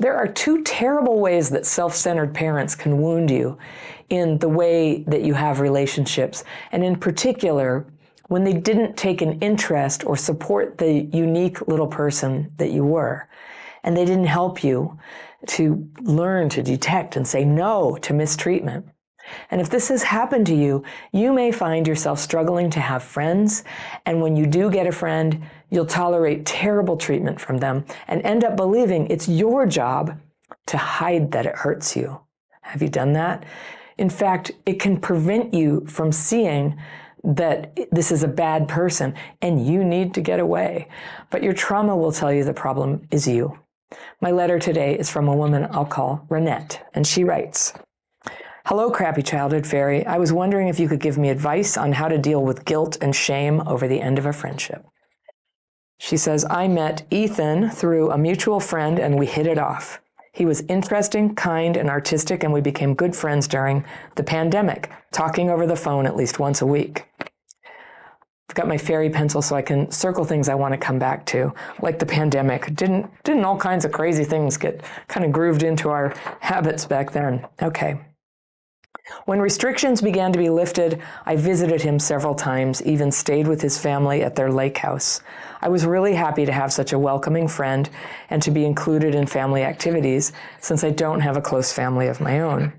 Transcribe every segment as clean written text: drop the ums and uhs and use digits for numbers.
There are two terrible ways that self-centered parents can wound you in the way that you have relationships, and in particular, when they didn't take an interest or support the unique little person that you were, and they didn't help you to learn to detect and say no to mistreatment. And if this has happened to you, you may find yourself struggling to have friends, and when you do get a friend, you'll tolerate terrible treatment from them and end up believing it's your job to hide that it hurts you. Have you done that? In fact, it can prevent you from seeing that this is a bad person and you need to get away. But your trauma will tell you the problem is you. My letter today is from a woman I'll call Ranette, and she writes, "Hello, crappy childhood fairy. I was wondering if you could give me advice on how to deal with guilt and shame over the end of a friendship." She says, "I met Ethan through a mutual friend and we hit it off. He was interesting, kind, and artistic, and we became good friends during the pandemic, talking over the phone at least once a week." I've got my fairy pencil so I can circle things I want to come back to, like the pandemic. Didn't all kinds of crazy things get kind of grooved into our habits back then? Okay. "When restrictions began to be lifted, I visited him several times, even stayed with his family at their lake house. I was really happy to have such a welcoming friend and to be included in family activities, since I don't have a close family of my own.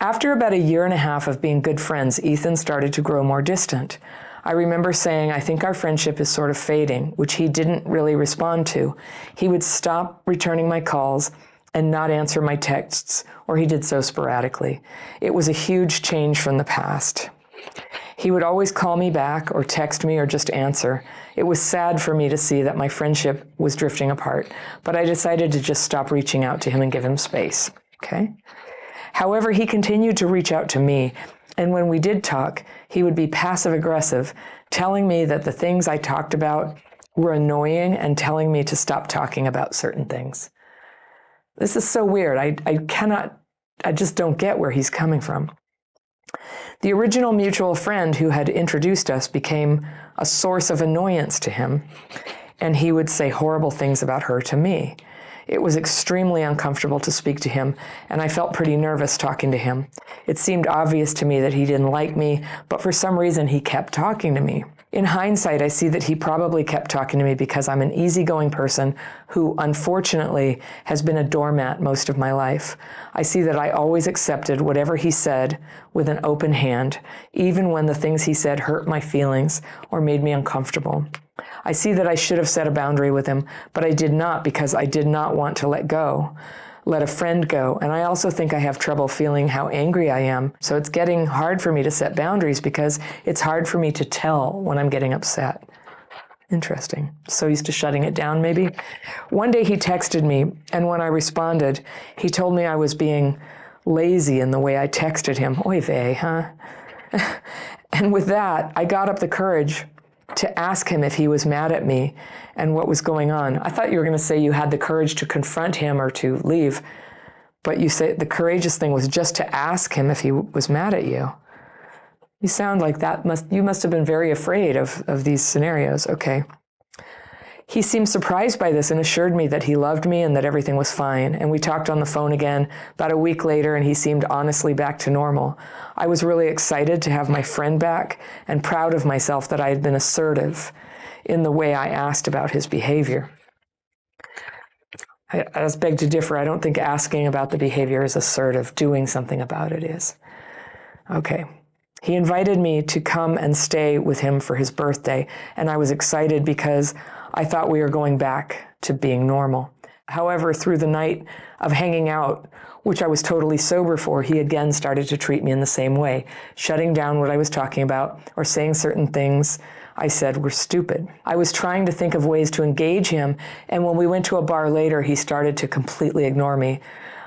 After about a year and a half of being good friends, Ethan started to grow more distant. I remember saying, I think our friendship is sort of fading, which he didn't really respond to. He would stop returning my calls and not answer my texts, or he did so sporadically. It was a huge change from the past. He would always call me back or text me or just answer. It was sad for me to see that my friendship was drifting apart, but I decided to just stop reaching out to him and give him space." Okay? "However, he continued to reach out to me, and when we did talk, he would be passive-aggressive, telling me that the things I talked about were annoying and telling me to stop talking about certain things." This is so weird. I just don't get where he's coming from. "The original mutual friend who had introduced us became a source of annoyance to him, and he would say horrible things about her to me. It was extremely uncomfortable to speak to him, and I felt pretty nervous talking to him. It seemed obvious to me that he didn't like me, but for some reason he kept talking to me. In hindsight, I see that he probably kept talking to me because I'm an easygoing person who, unfortunately, has been a doormat most of my life. I see that I always accepted whatever he said with an open hand, even when the things he said hurt my feelings or made me uncomfortable. I see that I should have set a boundary with him, but I did not because I did not want to let a friend go. And I also think I have trouble feeling how angry I am. So it's getting hard for me to set boundaries because it's hard for me to tell when I'm getting upset." Interesting. So used to shutting it down, maybe? "One day he texted me, and when I responded, he told me I was being lazy in the way I texted him. Oy vey, huh? And with that, I got up the courage to ask him if he was mad at me and what was going on." I thought you were going to say you had the courage to confront him or to leave, but you say the courageous thing was just to ask him if he was mad at you. You sound like you must have been very afraid of these scenarios. Okay. "He seemed surprised by this and assured me that he loved me and that everything was fine. And we talked on the phone again about a week later, and he seemed honestly back to normal. I was really excited to have my friend back and proud of myself that I had been assertive in the way I asked about his behavior." I just beg to differ. I don't think asking about the behavior is assertive. Doing something about it is. Okay. "He invited me to come and stay with him for his birthday, and I was excited because I thought we were going back to being normal. However, through the night of hanging out, which I was totally sober for, he again started to treat me in the same way, shutting down what I was talking about or saying certain things I said were stupid. I was trying to think of ways to engage him, and when we went to a bar later, he started to completely ignore me.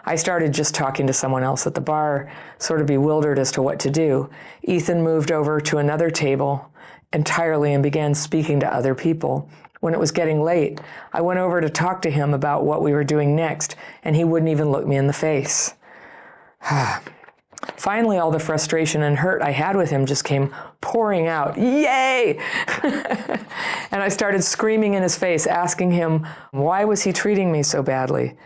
I started just talking to someone else at the bar, sort of bewildered as to what to do. Ethan moved over to another table entirely and began speaking to other people. When it was getting late, I went over to talk to him about what we were doing next, and he wouldn't even look me in the face. Finally, all the frustration and hurt I had with him just came pouring out. Yay! And I started screaming in his face, asking him, why was he treating me so badly?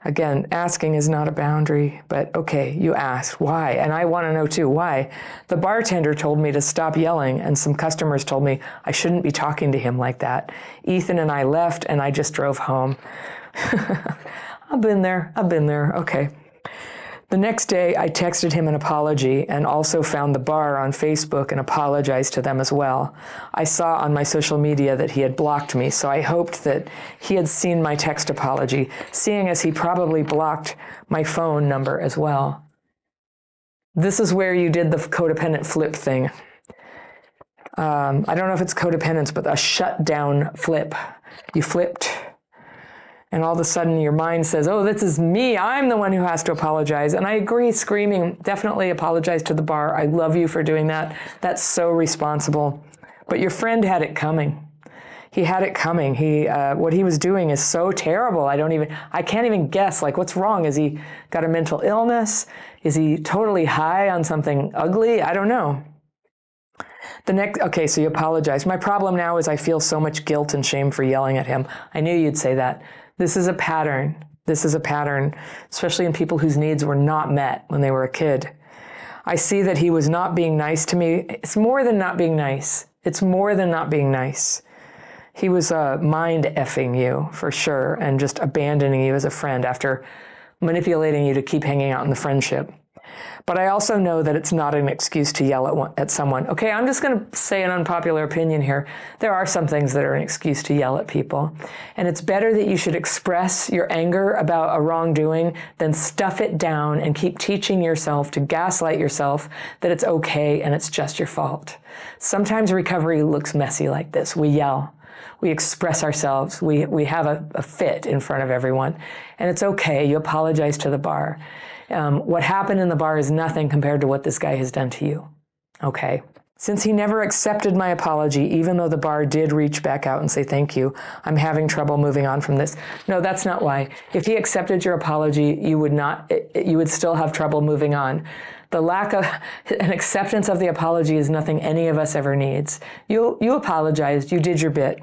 Again, asking is not a boundary, but okay, you asked. Why? And I want to know too, why? The bartender told me to stop yelling, and some customers told me I shouldn't be talking to him like that. Ethan and I left, and I just drove home. I've been there. Okay. The next day, I texted him an apology and also found the bar on Facebook and apologized to them as well. I saw on my social media that he had blocked me, so I hoped that he had seen my text apology, seeing as he probably blocked my phone number as well. This is where you did the codependent flip thing. I don't know if it's codependence, but a shutdown flip. You flipped. And all of a sudden your mind says, oh, this is me. I'm the one who has to apologize. And I agree, screaming, definitely apologize to the bar. I love you for doing that. That's so responsible. But your friend had it coming. He had it coming. What he was doing is so terrible. I can't even guess, like, what's wrong? Is he got a mental illness? Is he totally high on something ugly? I don't know. Okay, so you apologize. My problem now is I feel so much guilt and shame for yelling at him. I knew you'd say that. This is a pattern. This is a pattern, especially in people whose needs were not met when they were a kid. I see that he was not being nice to me. It's more than not being nice. It's more than not being nice. He was mind effing you for sure and just abandoning you as a friend after manipulating you to keep hanging out in the friendship. But I also know that it's not an excuse to yell at someone. Okay, I'm just going to say an unpopular opinion here. There are some things that are an excuse to yell at people. And it's better that you should express your anger about a wrongdoing than stuff it down and keep teaching yourself to gaslight yourself that it's okay and it's just your fault. Sometimes recovery looks messy like this. We yell. We express ourselves. We have a fit in front of everyone. And it's okay. You apologize to the bar. What happened in the bar is nothing compared to what this guy has done to you. Okay. Since he never accepted my apology, even though the bar did reach back out and say, thank you, I'm having trouble moving on from this. No, that's not why. If he accepted your apology, you would still have trouble moving on. The lack of an acceptance of the apology is nothing any of us ever needs. You apologized. You did your bit.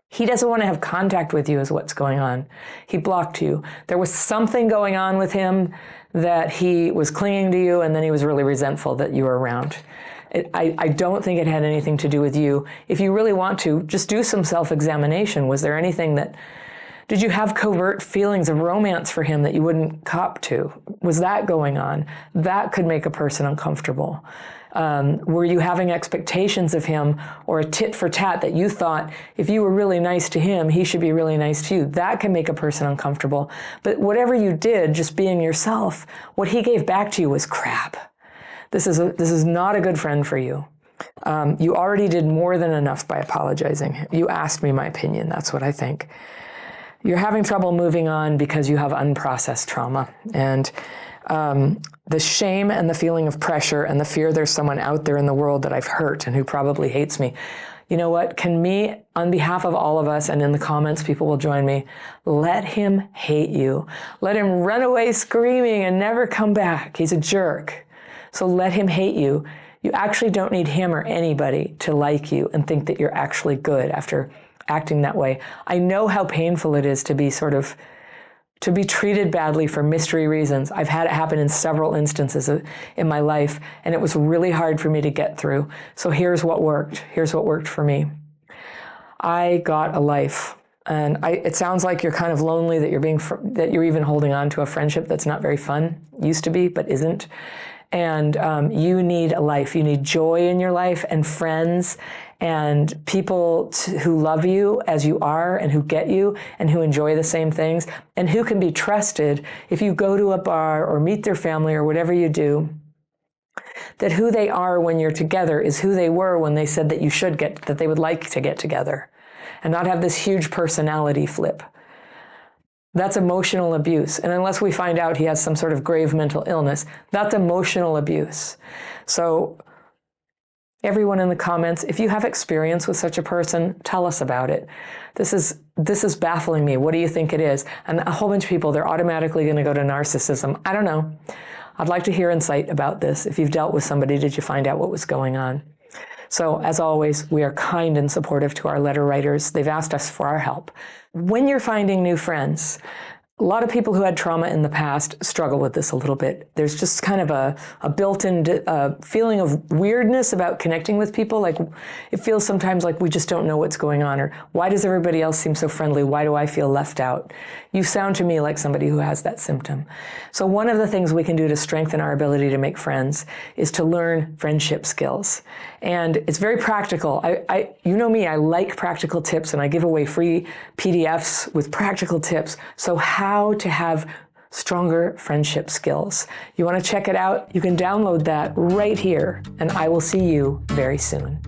He doesn't want to have contact with you is what's going on. He blocked you. There was something going on with him that he was clinging to you, and then he was really resentful that you were around. I don't think it had anything to do with you. If you really want to, just do some self-examination. Was there anything did you have covert feelings of romance for him that you wouldn't cop to? Was that going on? That could make a person uncomfortable. Were you having expectations of him or a tit for tat that you thought if you were really nice to him, he should be really nice to you? That can make a person uncomfortable. But whatever you did, just being yourself, what he gave back to you was crap. This is not a good friend for you. You already did more than enough by apologizing. You asked me my opinion. That's what I think. You're having trouble moving on because you have unprocessed trauma. And the shame and the feeling of pressure and the fear there's someone out there in the world that I've hurt and who probably hates me. You know what? On behalf of all of us, and in the comments, people will join me, let him hate you. Let him run away screaming and never come back. He's a jerk. So let him hate you. You actually don't need him or anybody to like you and think that you're actually good after acting that way. I know how painful it is to be treated badly for mystery reasons. I've had it happen in several instances in my life, and it was really hard for me to get through. So here's what worked. Here's what worked for me. I got a life. And it sounds like you're kind of lonely, that you're even holding on to a friendship that's not very fun. Used to be, but isn't. And you need a life. You need joy in your life and friends and people who love you as you are and who get you and who enjoy the same things and who can be trusted if you go to a bar or meet their family or whatever you do, that who they are when you're together is who they were when they said that they would like to get together and not have this huge personality flip. That's emotional abuse. And unless we find out he has some sort of grave mental illness, that's emotional abuse. So everyone in the comments, if you have experience with such a person, tell us about it. This is baffling me. What do you think it is? And a whole bunch of people, they're automatically going to go to narcissism. I don't know. I'd like to hear insight about this. If you've dealt with somebody, did you find out what was going on? So as always, we are kind and supportive to our letter writers. They've asked us for our help. When you're finding new friends, A lot of people who had trauma in the past struggle with this a little bit. There's just kind of a built-in feeling of weirdness about connecting with people. Like it feels sometimes like we just don't know what's going on, or why does everybody else seem so friendly? Why do I feel left out? You sound to me like somebody who has that symptom. So one of the things we can do to strengthen our ability to make friends is to learn friendship skills. And it's very practical. You know me, I like practical tips, and I give away free PDFs with practical tips. So how to have stronger friendship skills. You want to check it out? You can download that right here, and I will see you very soon.